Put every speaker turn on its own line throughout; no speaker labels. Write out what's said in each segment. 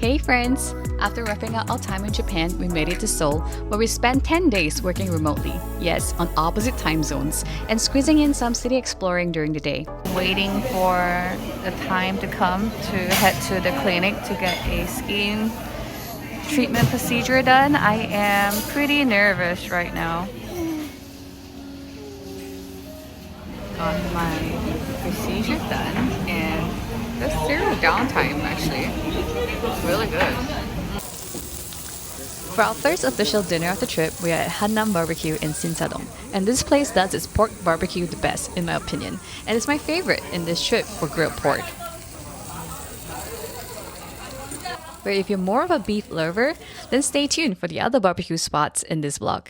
Hey friends! After wrapping up our time in Japan, we made it to Seoul, where we spent 10 days working remotely. Yes, on opposite time zones, and squeezing in some city exploring during the day. Waiting for the time to come to head to the clinic to get a skin treatment procedure done. I am pretty nervous right now. Got my procedure done, and there's zero downtime actually. It's really good. For our first official dinner of the trip, we are at Hannam Barbecue in Sinsa-dong. And this place does its pork barbecue the best, in my opinion. And it's my favorite in this trip for grilled pork. But if you're more of a beef lover, then stay tuned for the other barbecue spots in this vlog.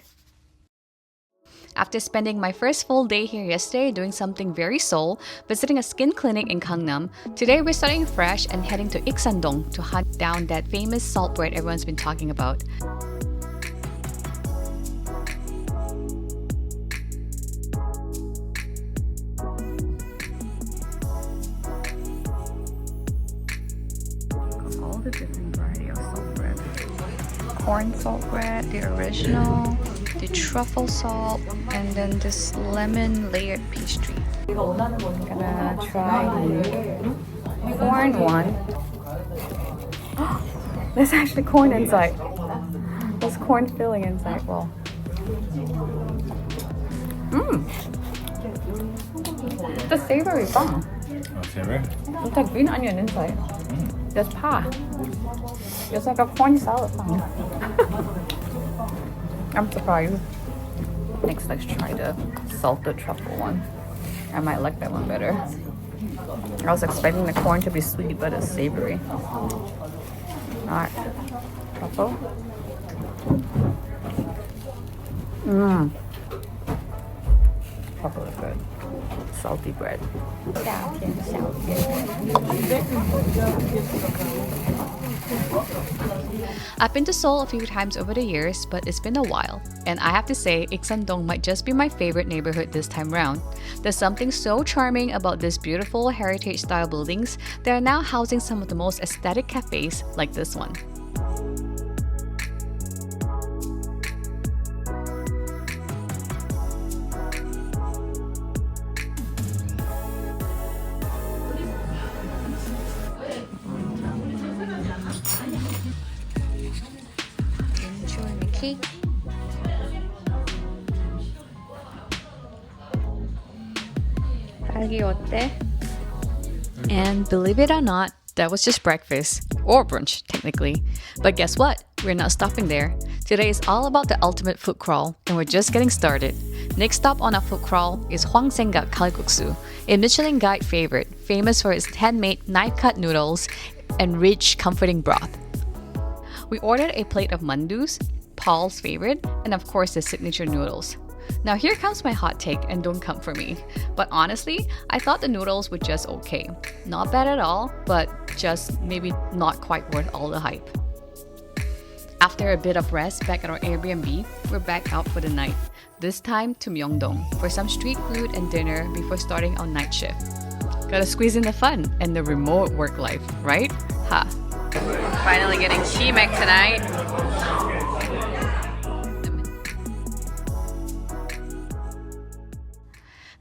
After spending my first full day here yesterday doing something very Seoul, visiting a skin clinic in Gangnam, today we're starting fresh and heading to Ikseon-dong to hunt down that famous salt bread everyone's been talking about. All the different variety of salt bread. Corn salt bread, the original, the truffle salt, and then this lemon layered pastry. I'm gonna try the corn one. There's actually corn inside. There's corn filling inside. Well, the savory bun.
Savory?
It's like green onion inside. There's pie. It's like a corn salad bun. I'm surprised. Next, let's try the salted truffle one. I might like that one better. I was expecting the corn to be sweet, but it's savory. Alright, truffle. Truffle is good. Salty bread. I've been to Seoul a few times over the years, but it's been a while. And I have to say, Ikseon-dong might just be my favorite neighborhood this time round. There's something so charming about these beautiful heritage-style buildings that are now housing some of the most aesthetic cafes like this one. Cake. And believe it or not, that was just breakfast, or brunch technically. But guess what? We're not stopping there. Today is all about the ultimate food crawl, and we're just getting started. Next stop on our food crawl is Hwangsaengga Kalguksu, a Michelin guide favorite, famous for its handmade knife-cut noodles and rich, comforting broth. We ordered a plate of mandus, Paul's favorite, and of course the signature noodles. Now here comes my hot take, and don't come for me. But honestly, I thought the noodles were just okay. Not bad at all, but just maybe not quite worth all the hype. After a bit of rest back at our Airbnb, we're back out for the night. This time to Myeongdong for some street food and dinner before starting our night shift. Gotta squeeze in the fun and the remote work life, right? Ha! Finally getting chimek tonight.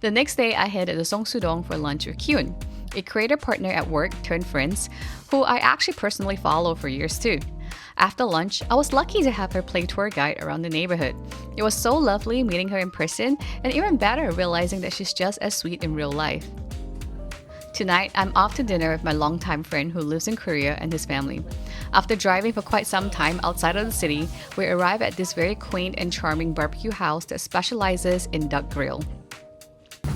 The next day, I headed to Seongsu-dong for lunch with Kyun, a creator partner at work turned friends, who I actually personally follow for years too. After lunch, I was lucky to have her play tour guide around the neighborhood. It was so lovely meeting her in person, and even better realizing that she's just as sweet in real life. Tonight, I'm off to dinner with my longtime friend who lives in Korea and his family. After driving for quite some time outside of the city, we arrive at this very quaint and charming barbecue house that specializes in duck grill.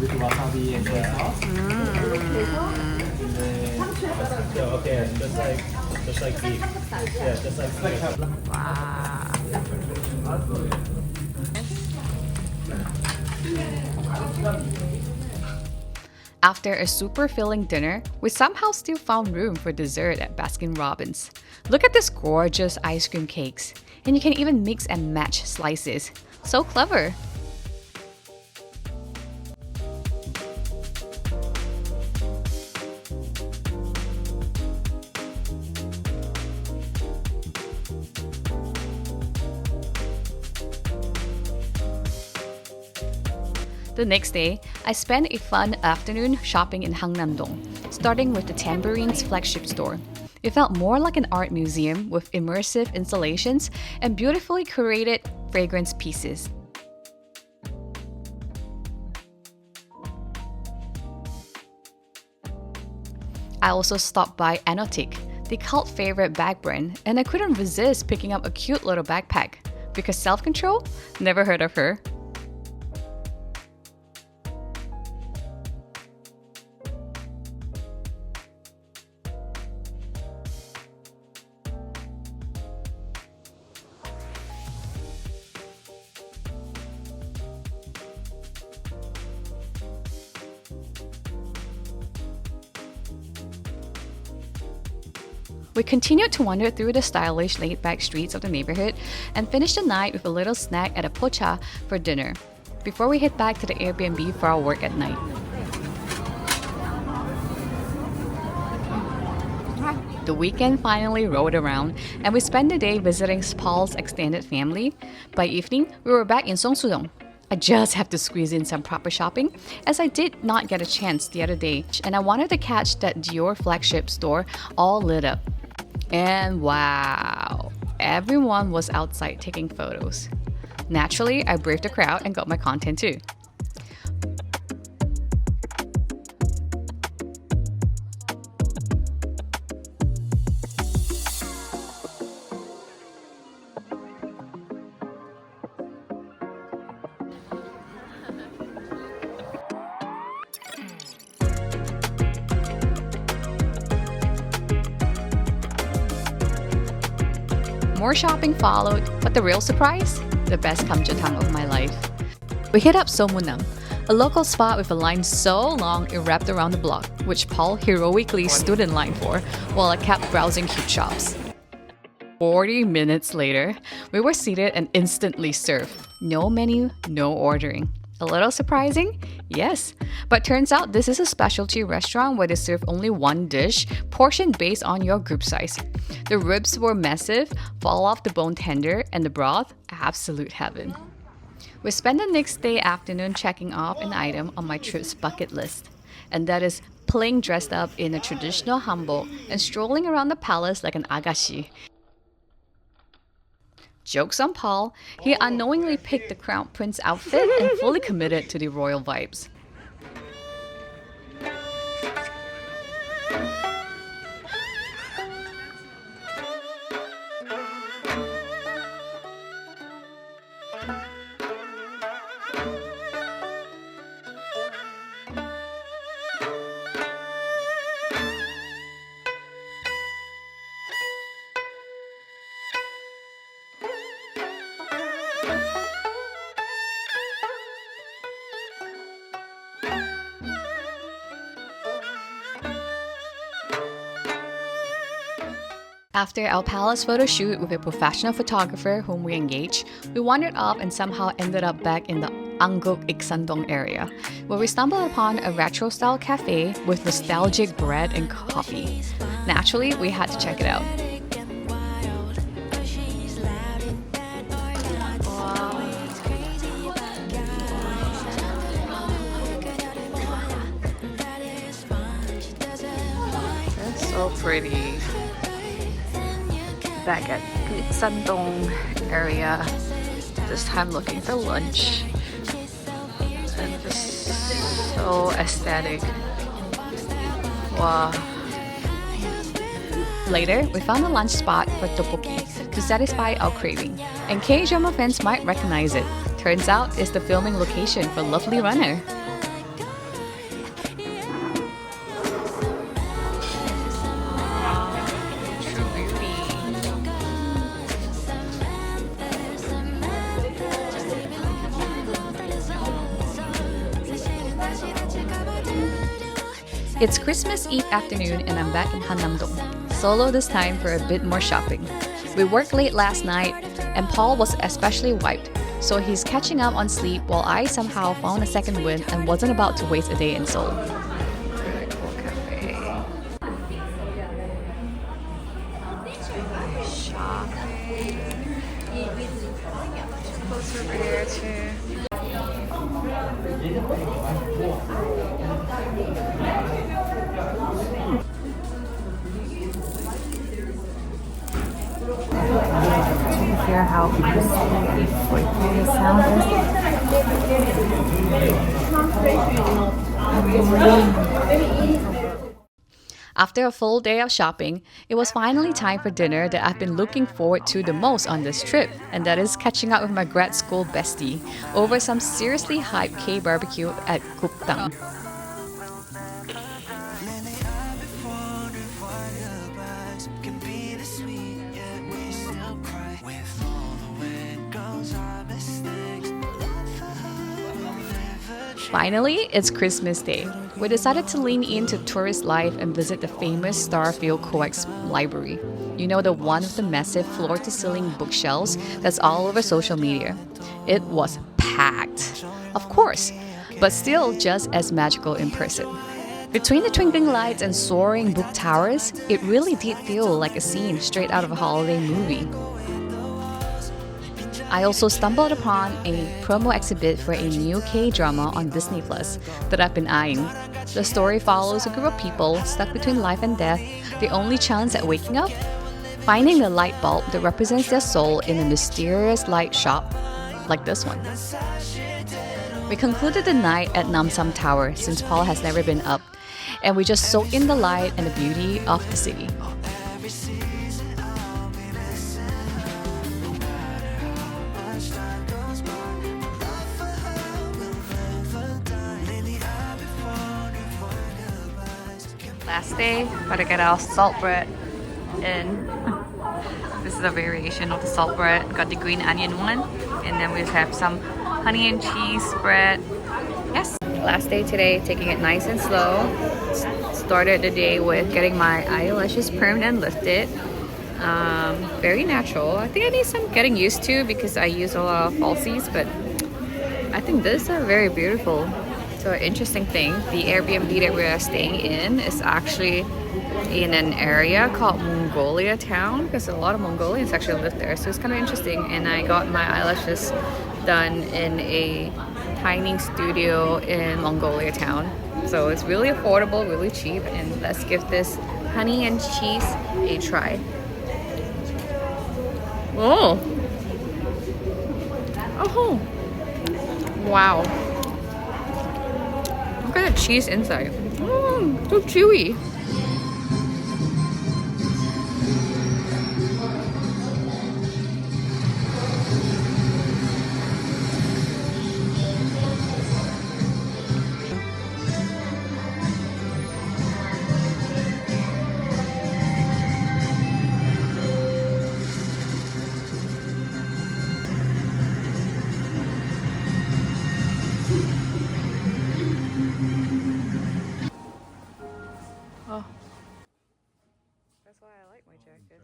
With wasabi and sauce. Okay, just like beef. Yeah, just like beef.
Wow. After a super filling dinner, we somehow still found room for dessert at Baskin-Robbins. Look at these gorgeous ice cream cakes, and you can even mix and match slices. So clever! The next day, I spent a fun afternoon shopping in Hannam-dong, starting with the Tambourine's flagship store. It felt more like an art museum with immersive installations and beautifully curated fragrance pieces. I also stopped by Oyattkot, the cult favorite bag brand, and I couldn't resist picking up a cute little backpack. Because self-control? Never heard of her. We continued to wander through the stylish laid-back streets of the neighborhood and finished the night with a little snack at a pocha for dinner, before we head back to the Airbnb for our work at night. The weekend finally rolled around, and we spent the day visiting Paul's extended family. By evening, we were back in Seoul. I just have to squeeze in some proper shopping, as I did not get a chance the other day, and I wanted to catch that Dior flagship store all lit up. And wow, everyone was outside taking photos. Naturally, I braved the crowd and got my content too. More shopping followed, but the real surprise? The best gamjatang of my life. We hit up Somunam, a local spot with a line so long it wrapped around the block, which Paul heroically stood in line for while I kept browsing cute shops. 40 minutes later, we were seated and instantly served. No menu, no ordering. A little surprising? Yes. But turns out this is a specialty restaurant where they serve only one dish, portioned based on your group size. The ribs were massive, fall off the bone tender, and the broth, absolute heaven. We spent the next day afternoon checking off an item on my trip's bucket list, and that is playing dressed up in a traditional hanbok and strolling around the palace like an agashi. Joke's on Paul, he unknowingly picked the crown prince outfit and fully committed to the royal vibes. After our palace photo shoot with a professional photographer whom we engaged, we wandered off and somehow ended up back in the Ikseon-dong area, where we stumbled upon a retro-style cafe with nostalgic bread and coffee. Naturally, we had to check it out. That's so pretty. Back at Ikseon-dong area, this time looking for lunch, and just so aesthetic. Wow. Later, we found a lunch spot for tteokbokki to satisfy our craving, and K-drama fans might recognize it. Turns out it's the filming location for Lovely Runner. It's Christmas Eve afternoon and I'm back in Hannam-dong, solo this time for a bit more shopping. We worked late last night and Paul was especially wiped, so he's catching up on sleep while I somehow found a second wind and wasn't about to waste a day in Seoul. Very cool cafe. Shopping. Close over here too. Hear how crispy and flaky the sound is. After a full day of shopping, it was finally time for dinner that I've been looking forward to the most on this trip, and that is catching up with my grad school bestie over some seriously hyped Kbbq at Gukdang. Finally, it's Christmas Day. We decided to lean into tourist life and visit the famous Starfield COEX library. You know, the one with the massive floor-to-ceiling bookshelves that's all over social media. It was packed, of course, but still just as magical in person. Between the twinkling lights and soaring book towers, it really did feel like a scene straight out of a holiday movie. I also stumbled upon a promo exhibit for a new K-drama on Disney Plus that I've been eyeing. The story follows a group of people stuck between life and death, the only chance at waking up? Finding the light bulb that represents their soul in a mysterious light shop, like this one. We concluded the night at Namsam Tower since Paul has never been up, and we just soaked in the light and the beauty of the city. Last day, gotta get our salt bread in. This is a variation of the salt bread. Got the green onion one, and then we have some honey and cheese bread. Yes. Last day today, taking it nice and slow. Started the day with getting my eyelashes permed and lifted. Very natural. I think I need some getting used to because I use a lot of falsies, but I think these are very beautiful. So interesting thing, the Airbnb that we are staying in is actually in an area called Mongolia Town because a lot of Mongolians actually live there. So it's kind of interesting, and I got my eyelashes done in a tiny studio in Mongolia Town. So it's really affordable, really cheap, and let's give this honey and cheese a try. Oh! Oh! Wow! Look at the cheese inside. So chewy. Oh, that's why I like my jacket.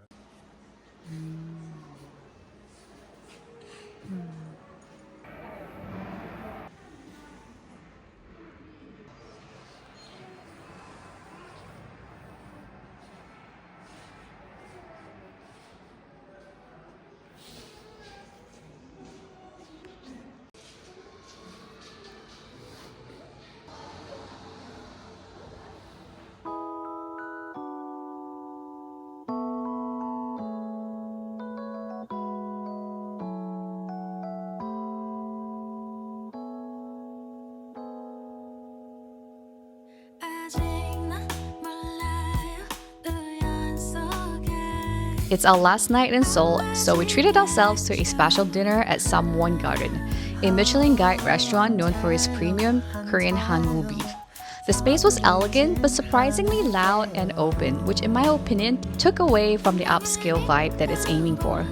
It's our last night in Seoul, so we treated ourselves to a special dinner at Samwon Garden, a Michelin Guide restaurant known for its premium Korean hanwoo beef. The space was elegant but surprisingly loud and open, which in my opinion took away from the upscale vibe that it's aiming for.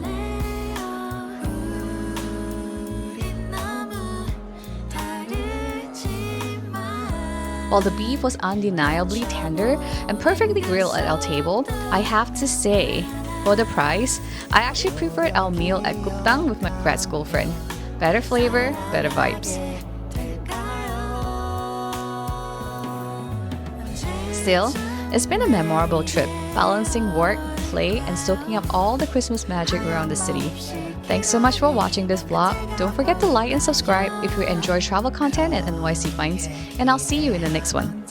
While the beef was undeniably tender and perfectly grilled at our table, I have to say, for the price, I actually preferred our meal at Gukdang with my grad school friend. Better flavor, better vibes. Still, it's been a memorable trip, balancing work, play and soaking up all the Christmas magic around the city. Thanks so much for watching this vlog. Don't forget to like and subscribe if you enjoy travel content and NYC finds, and I'll see you in the next one.